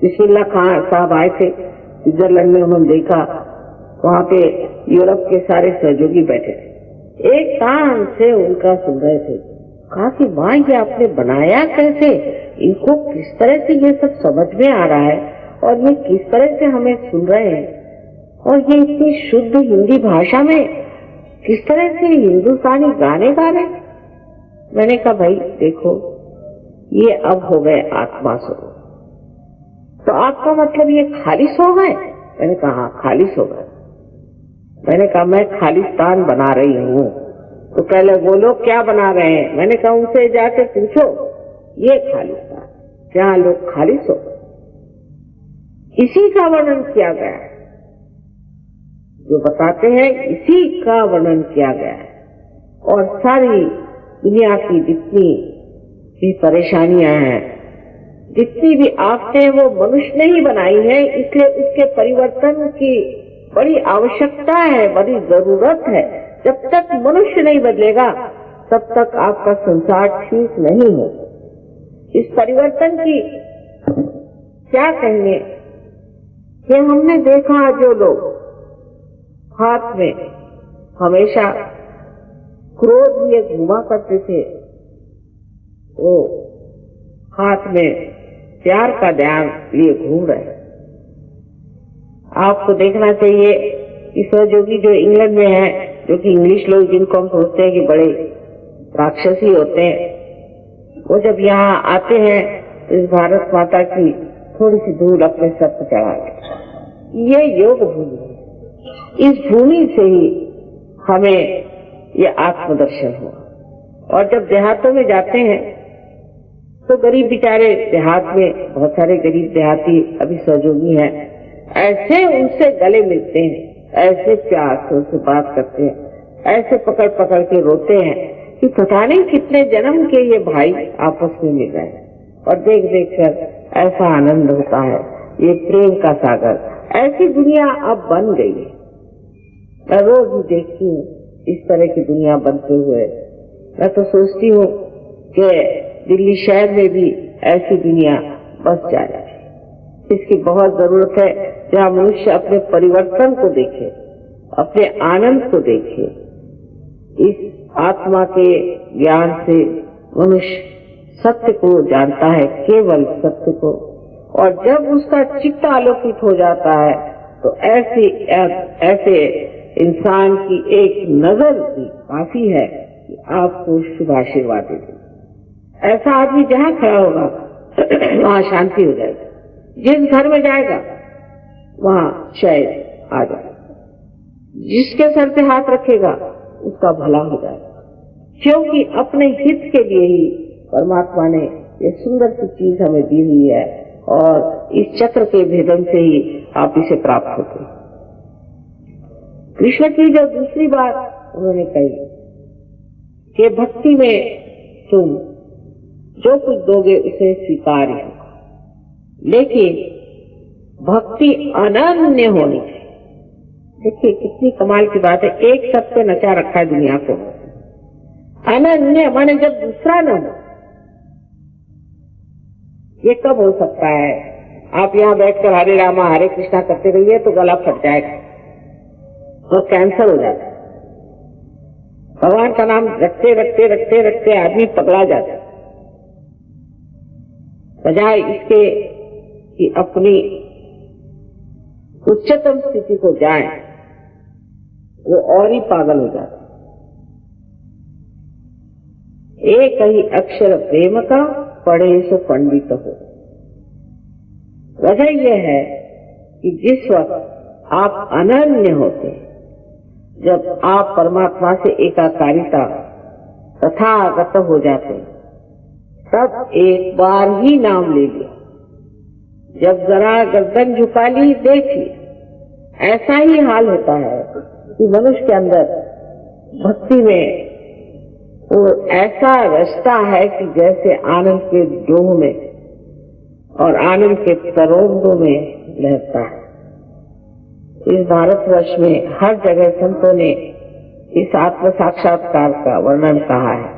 बिस्मिल्लाह खान साहब आए थे स्विट्जरलैंड में, उन्होंने देखा वहाँ पे यूरोप के सारे सहयोगी बैठे थे, एक कान से उनका सुन रहे थे। कहा कि माँ ये आपने बनाया कैसे, इनको किस तरह से ये सब समझ में आ रहा है और ये किस तरह से हमें सुन रहे हैं, और ये इतनी शुद्ध हिंदी भाषा में किस तरह से हिंदुस्तानी गाने गा रहे। मैंने कहा भाई देखो, ये अब हो गए आत्मा स्वरूप। तो आपका मतलब ये खालिस हो गए? मैंने कहा हाँ खालिस हो गए। मैंने कहा मैं खालिस्तान बना रही हूँ। तो कह ले वो लोग क्या बना रहे हैं? मैंने कहा उनसे जाके पूछो ये खालिस्तान, क्या लोग खालिस हो गए? इसी का वर्णन किया गया है, जो बताते हैं इसी का वर्णन किया गया है। और सारी दुनिया की जितनी भी परेशानियां हैं, जितनी भी आफतें, वो मनुष्य ने ही बनाई है, इसलिए उसके परिवर्तन की बड़ी आवश्यकता है, बड़ी जरूरत है। जब तक मनुष्य नहीं बदलेगा तब तक आपका संसार ठीक नहीं हो। इस परिवर्तन की क्या कहेंगे कि हमने देखा जो लोग हाथ में हमेशा क्रोध लिए घुमा करते थे, वो हाथ में प्यार का ध्यान लिए घूम रहे। आपको देखना चाहिए कि सहयोगी जो इंग्लैंड में है, जो कि इंग्लिश लोग जिनको हम सोचते हैं कि बड़े राक्षसी होते हैं, वो जब यहाँ आते हैं तो इस भारत माता की थोड़ी सी धूल अपने सर पर चढ़ा लेते। ये योग भूमि है, इस भूमि से ही हमें ये आत्मदर्शन हुआ। और जब देहातों में जाते हैं तो गरीब बेचारे देहात में, बहुत सारे गरीब देहाती अभी सहयोगी हैं, ऐसे उनसे गले मिलते हैं, ऐसे प्यार से उनसे बात करते हैं, ऐसे पकड़ पकड़ के रोते हैं कि पता नहीं कितने जन्म के ये भाई आपस में मिल रहे हैं। और देख देख कर ऐसा आनंद होता है, ये प्रेम का सागर। ऐसी दुनिया अब बन गई है। मैं रोज ही देखती हूँ इस तरह की दुनिया बनते हुए। मैं तो सोचती हूँ कि दिल्ली शहर में भी ऐसी दुनिया बस जाए। इसकी बहुत जरूरत है, जहाँ मनुष्य अपने परिवर्तन को देखे, अपने आनंद को देखे। इस आत्मा के ज्ञान से मनुष्य सत्य को जानता है, केवल सत्य को। और जब उसका चित्त आलोकित हो जाता है तो ऐसे इंसान की एक नजर भी काफी है कि आपको शुभ आशीर्वाद दे दे। ऐसा आदमी जहाँ खड़ा होगा वहाँ शांति हो जाएगी। जिस घर में जाएगा वहाँ शायद आ जाएगा। जिसके सर पे हाथ रखेगा उसका भला हो जाएगा, क्योंकि अपने हित के लिए ही परमात्मा ने ये सुंदर सी चीज हमें दी हुई है। और इस चक्र के भेदन से ही आप इसे प्राप्त होते। कृष्ण की जो दूसरी बात उन्होंने कही कि भक्ति में तुम जो कुछ दोगे उसे स्वीकार ही होगा, लेकिन भक्ति अनन्य होनी चाहिए। देखिए कितनी कमाल की बात है, एक शब्द पे नचा रखा है दुनिया को। अनन्य माने जब दूसरा न हो। ये कब हो सकता है? आप यहाँ बैठकर हरे रामा हरे कृष्णा करते रहिए तो गला फट जाएगा और कैंसर हो जाएगा। भगवान का नाम रखते रखते रखते रखते आदमी पगला जाता है। बजाय इसके कि अपनी उच्चतम स्थिति को जाए, वो और ही पागल हो जाता। एक ही अक्षर प्रेम का पढ़े सो पंडित हो। वजह यह है कि जिस वक्त आप अनन्य होते, जब आप परमात्मा से एकाकारिता तथागत हो जाते, तब एक बार ही नाम ले लिया, जब जरा गर्दन झुका ली देखिए। ऐसा ही हाल होता है कि मनुष्य के अंदर भक्ति में वो ऐसा रचता है कि जैसे आनंद के डोह में और आनंद के तरंगों में लहरता है। इस भारतवर्ष में हर जगह संतों ने इस आत्म साक्षात्कार का वर्णन कहा है।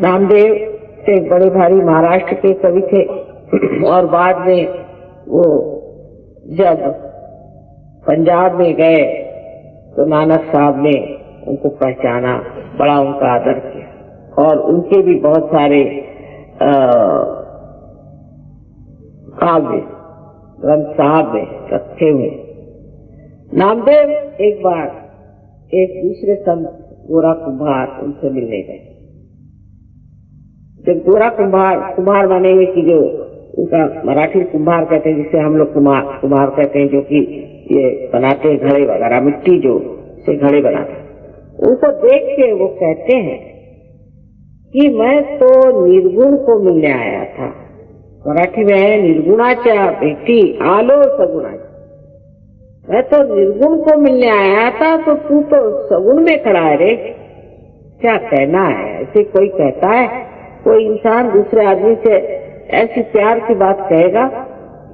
नामदेव एक बड़े भारी महाराष्ट्र के कवि थे और बाद में वो जब पंजाब में गए तो नानक साहब ने उनको पहचाना, बड़ा उनका आदर किया और उनके भी बहुत सारे काव्य ग्रंथ साहब ने रखे हुए। नामदेव एक बार एक दूसरे संत गोरा कुम्हार उनसे मिलने गए। जब गोरा कुम्हार माने हुए कि जो उनका मराठी कुम्हार कहते हैं, जिसे हम लोग कुम्हार कहते हैं, जो कि ये बनाते हैं घड़े वगैरह, मिट्टी जो से घड़े बनाते हैं, उनको देख के वो कहते हैं कि मैं तो निर्गुण को मिलने आया था। मराठी में है निर्गुणाच्या भेटी आलो सगुणाच्या। मैं तो निर्गुण को मिलने आया था, तो तू तो सगुण में खड़ा है रे। क्या कहना है? ऐसे कोई कहता है? कोई इंसान दूसरे आदमी से ऐसी प्यार की बात कहेगा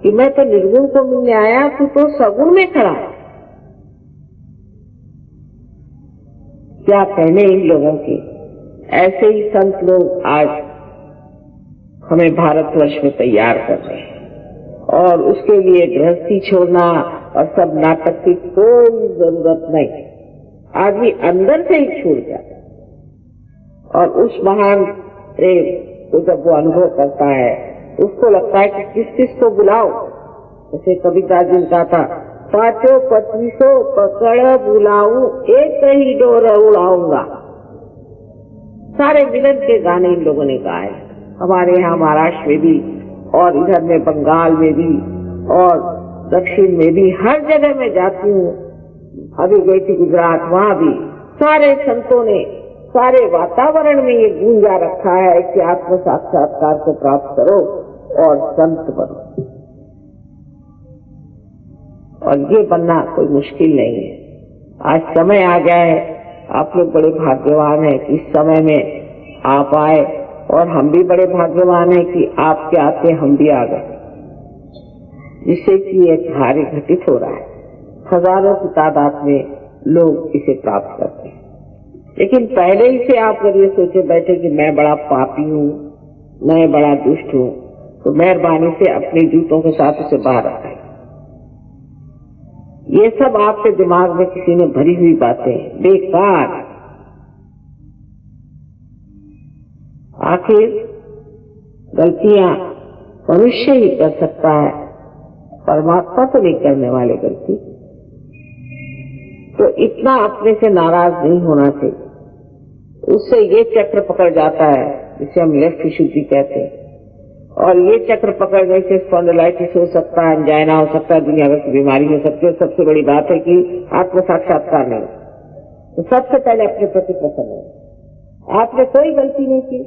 कि मैं तो निर्गुण को मिलने आया, तू तो सगुण में खड़ा है? क्या कहने इन लोगों की। ऐसे ही संत लोग आज हमें भारतवर्ष में तैयार कर रहे हैं और उसके लिए गृहस्थी छोड़ना और सब नाटक की कोई जरूरत नहीं। आदमी अंदर से ही छूट जाता और उस महान प्रेम को जब वो अनुभव करता है, उसको लगता है कि किस किस को बुलाओ। जैसे कविता जी ने कहा था, 525 पकड़ बुलाऊं, एक ही डोर उड़ाऊंगा। सारे मिलन के गाने इन लोगों ने गाए, हमारे यहाँ महाराष्ट्र में भी और इधर में बंगाल में भी और दक्षिण में भी, हर जगह मैं जाती हूँ। अभी गई थी गुजरात, वहाँ भी सारे संतों ने सारे वातावरण में ये गूंजा रखा है कि आत्म साक्षात्कार को प्राप्त करो और संत बनो। और ये बनना कोई मुश्किल नहीं है। आज समय आ गया है, आप लोग बड़े भाग्यवान हैं कि इस समय में आप आए और हम भी बड़े भाग्यवान हैं कि आपके आते हम भी आ गए, जिससे कि एक कार्य घटित हो रहा है। हजारों की तादाद में लोग इसे प्राप्त करते हैं। लेकिन पहले ही से आप अगर ये सोचे बैठे कि मैं बड़ा पापी हूँ, मैं बड़ा दुष्ट हूँ, तो मेहरबानी से अपने जूतों के साथ उसे बाहर रखें। ये सब आपके दिमाग में किसी ने भरी हुई बातें, बेकार। आखिर गलतियां मनुष्य ही कर सकता है, परमात्मा तो नहीं करने वाले गलती। तो इतना अपने से नाराज नहीं होना चाहिए। उससे ये चक्र पकड़ जाता है जिसे हम लेफ्ट विशुद्धि कहते हैं, और ये चक्र पकड़ने से स्पॉन्डिलाइटिस हो सकता है, एंजाइना हो सकता है, दुनिया भर की बीमारी हो सकती है। सबसे बड़ी बात है कि आत्म साक्षात्कार नहीं। तो सबसे पहले अपने प्रति प्रसन्न हो। आपने कोई गलती नहीं की,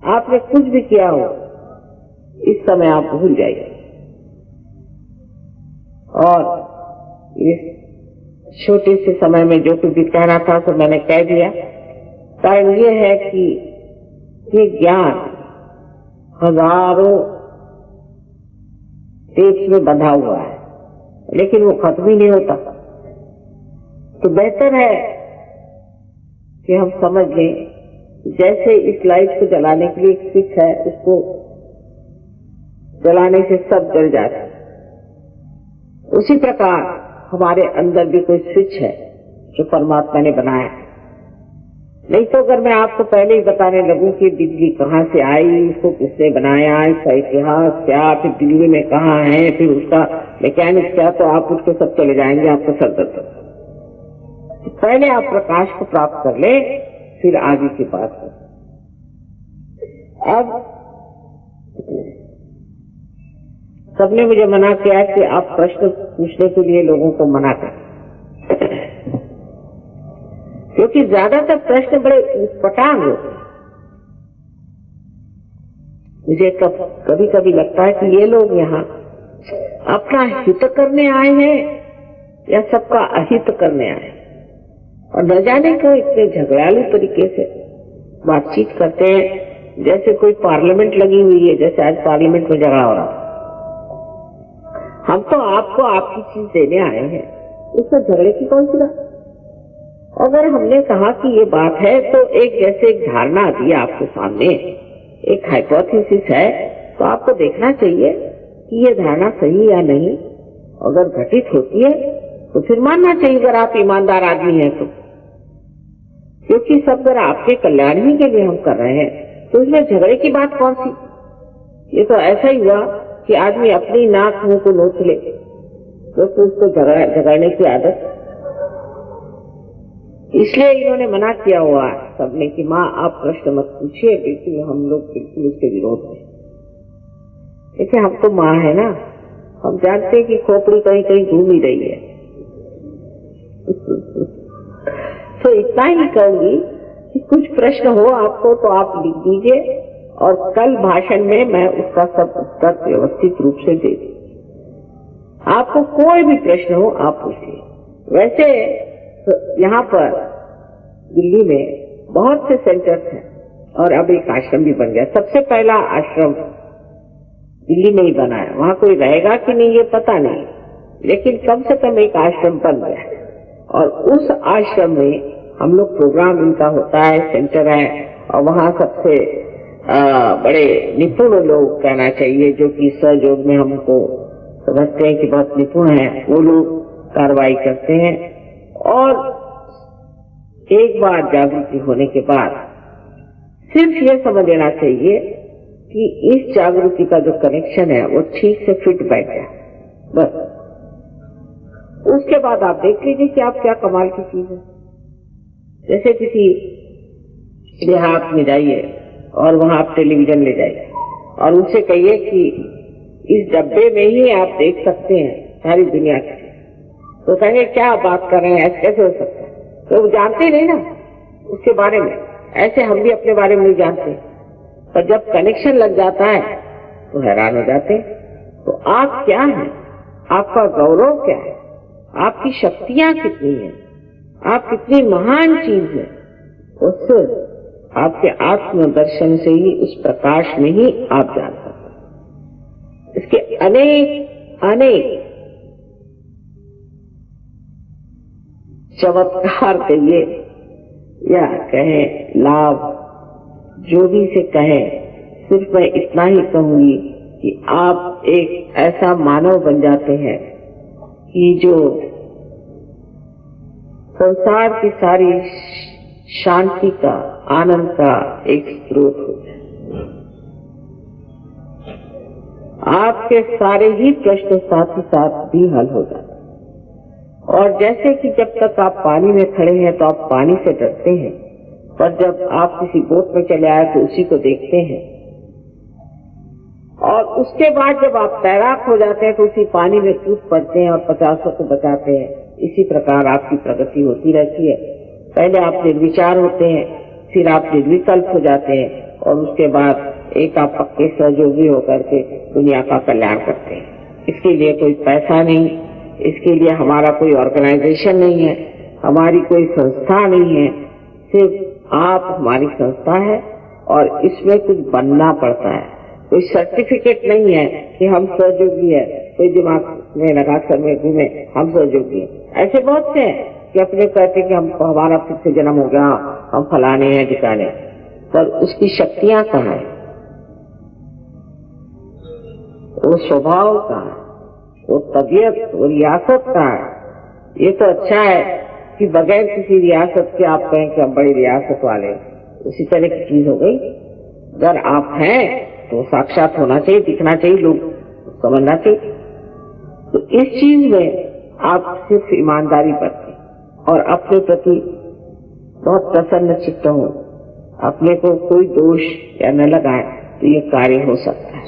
आपने कुछ भी किया हो, इस समय आप भूल जाइए। और इस छोटे से समय में जो कुछ भी कहना था तो मैंने कह दिया। कारण ये है कि ये ज्ञान हजारों टेप्स में बंधा हुआ है, लेकिन वो खत्म ही नहीं होता। तो बेहतर है कि हम समझ लें, जैसे इस लाइट को जलाने के लिए एक स्विच है, उसको जलाने से सब जल जाता है, उसी प्रकार हमारे अंदर भी कोई स्विच है जो परमात्मा ने बनाया। नहीं तो अगर मैं आपको पहले ही बताने लगूं कि बिजली कहाँ से आई, इसको किसने बनाया, इसका इतिहास क्या, फिर दिल्ली में कहाँ है, फिर उसका मैकेनिक्स क्या, तो आप उसको सब चले जाएंगे, आपको सर दर्द। पहले आप प्रकाश को प्राप्त कर ले, फिर आगे की बात है। अब सबने मुझे मना किया कि आप प्रश्न पूछने के लिए लोगों को मना करें, क्योंकि ज्यादातर प्रश्न बड़े उटपटांग होते हैं। मुझे कभी कभी लगता है कि ये लोग यहाँ अपना हित करने आए हैं या सबका अहित करने आए, और न जाने क्यों इतने झगड़ालू तरीके से बातचीत करते हैं, जैसे कोई पार्लियामेंट लगी हुई है, जैसे आज पार्लियामेंट में झगड़ा हो रहा। हम तो आपको आपकी चीज देने आए हैं, उसमें झगड़े की कौन सी बात। अगर हमने कहा कि ये बात है, तो एक जैसे एक धारणा दी आपके सामने, एक हाइपोथेसिस है तो आपको देखना चाहिए कि ये धारणा सही या नहीं। अगर घटित होती है तो फिर मानना चाहिए अगर आप ईमानदार आदमी हैं तो, क्योंकि सब अगर आपके कल्याण ही के लिए हम कर रहे हैं तो इसमें झगड़े की बात कौन सी। ये तो ऐसा ही हुआ कि आदमी अपनी नाक मुंह को नोच ले तो उसको झगड़ने की आदत। इसलिए इन्होंने मना किया हुआ सबने कि माँ आप प्रश्न मत पूछिए, बिल्कुल हम लोग बिल्कुल उसके विरोध में। देखिए हम तो माँ है ना, हम जानते हैं कि खोपड़ी कहीं कहीं घूम ही रही है। तो इतना ही कहूंगी कि कुछ प्रश्न हो आपको तो आप लिख दीजिए और कल भाषण में मैं उसका सब उत्तर व्यवस्थित रूप से दे दूँ। आपको कोई भी प्रश्न हो आप पूछिए। वैसे तो यहाँ पर दिल्ली में बहुत से सेंटर्स हैं और अब एक आश्रम भी बन गया। सबसे पहला आश्रम दिल्ली में ही बना है, वहां कोई रहेगा कि नहीं ये पता नहीं, लेकिन कम से कम एक आश्रम बन गया और उस आश्रम में हम लोग प्रोग्राम इनका होता है, सेंटर है और वहाँ सबसे बड़े निपुण लोग कहना चाहिए जो कि सहयोग में हमको समझते हैं कि बहुत निपुण है, वो लोग कार्रवाई करते हैं। और एक बार जागृति होने के बाद सिर्फ ये समझ लेना चाहिए कि इस जागृति का जो कनेक्शन है वो ठीक से फिट बैठ जाए, बस। उसके बाद आप देख लीजिए कि आप क्या कमाल की चीज है। जैसे किसी देहात में जाइए और वहां आप टेलीविजन ले जाइए और उनसे कहिए कि इस डब्बे में ही आप देख सकते हैं सारी दुनिया की, तो कहेंगे क्या बात कर रहे हैं, ऐसे कैसे हो सकता है। तो वो जानते ही नहीं ना उसके बारे में, ऐसे हम भी अपने बारे में नहीं जानते, पर जब कनेक्शन लग जाता है तो हैरान हो जाते हैं। तो आप क्या हैं, आपका गौरव क्या है, आपकी शक्तियां कितनी हैं, आप कितनी महान चीज है, उससे आपके आत्मदर्शन से ही, उस प्रकाश में ही आप जान सकते हैं। इसके अनेक अनेक चमत्कार कहिए या कहें लाभ, जो भी से कहें, सिर्फ मैं इतना ही कहूंगी कि आप एक ऐसा मानव बन जाते हैं कि जो संसार की सारी शांति का, आनंद का एक स्रोत हो जाए। आपके सारे ही प्रश्न साथ ही साथ भी हल हो जाते। और जैसे कि जब तक आप पानी में खड़े हैं तो आप पानी से डरते हैं, पर जब आप किसी बोट में चले आए तो उसी को देखते हैं, और उसके बाद जब आप तैराक हो जाते हैं तो उसी पानी में कूद पड़ते हैं और 50 को बचाते हैं। इसी प्रकार आपकी प्रगति होती रहती है। पहले आप निर्विचार होते हैं, फिर आप निर्विकल्प हो जाते हैं और उसके बाद एक आप पक्के सहयोगी होकर के दुनिया का कल्याण करते हैं। इसके लिए कोई पैसा नहीं, इसके लिए हमारा कोई ऑर्गेनाइजेशन नहीं है, हमारी कोई संस्था नहीं है, सिर्फ आप हमारी संस्था है और इसमें कुछ बनना पड़ता है। कोई सर्टिफिकेट नहीं है कि हम सहयोगी है, कोई दिमाग में लगा कर में घूमे हम सहयोगी है। ऐसे बहुत से हैं कि अपने कहते कि हम हमारा फिर से जन्म हो गया, हम फलाने हैं ठिकाने, पर उसकी शक्तियां कहाँ है, वो स्वभाव कहाँ है, वो तबीयत, वो रियासत कहाँ है। ये तो अच्छा है कि बगैर किसी रियासत के आप कहें कि हम बड़ी रियासत वाले, उसी तरह की चीज हो गई। अगर आप हैं तो साक्षात होना चाहिए, दिखना चाहिए, लोग समझना चाहिए। तो इस चीज में आप सिर्फ ईमानदारी बरतें और अपने प्रति बहुत प्रसन्न चित्त हो, अपने को कोई दोष या न लगाए तो ये कार्य हो सकता है।